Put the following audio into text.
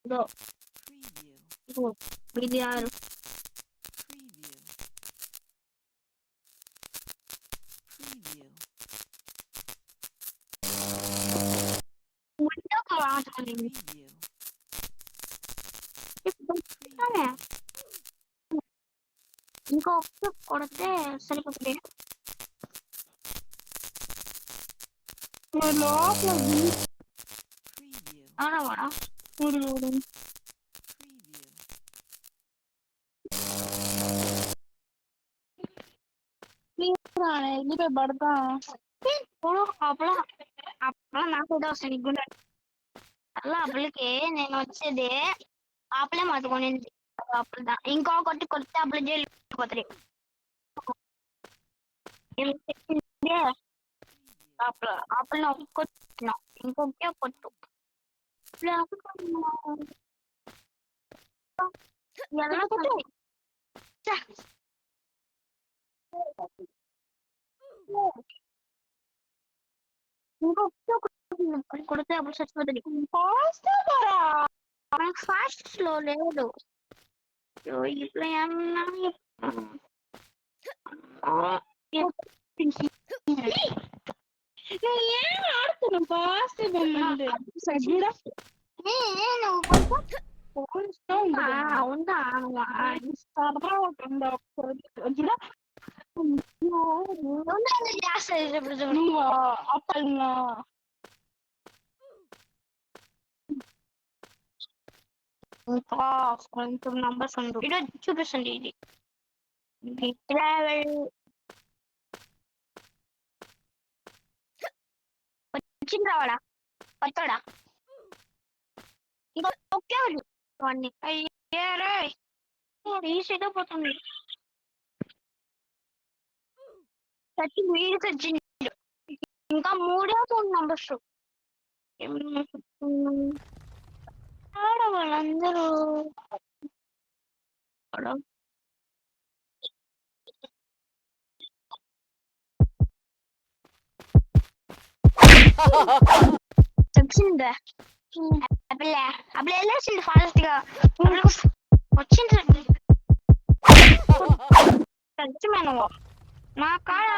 ఇదో ఇదిగో ఇది 6. ఇంకో కొడితే సరిపోతుంది. లోపల ఆడవాడా వెళ్ళిపోయి పడతా ఇప్పుడు అప్పుడు అప్పుడు నాకు కూడా వస్తాను గుండె అలా అప్పులకి నేను వచ్చేది ఆపలే మతుకునింది అప్పుల ఇంకో కొట్టి కొడితే అప్పులు జైలు పోతాయి. అప్పుల కొట్టినా ఇంకొకే కొట్టు ఎలా కొట్టు ఇంకొక కొడితే అప్పుడు చచ్చిపోతుంది. ఫాస్ట్ లో లేదు ఇప్పుడు ఏమన్నా ఏం ఆడుతున్నావు ఫాస్ట్ కొంచెం నంబర్స్ ఉండు ఇది చూపిస్తుంది. ఇది ట్రావెల్ వచ్చింది రావాడా కొత్తడా ఇంకా ఒకే వాడిని అయ్యారే రీసెట్ పోతుంది. వీడికి వచ్చింది ఇంకా 3 ఫోన్ నంబర్స్ వాళ్ళందరూ వచ్చిందా అప్పుడు వెళ్ళేసింది ఫాస్ట్ గా వచ్చింది నా కాడ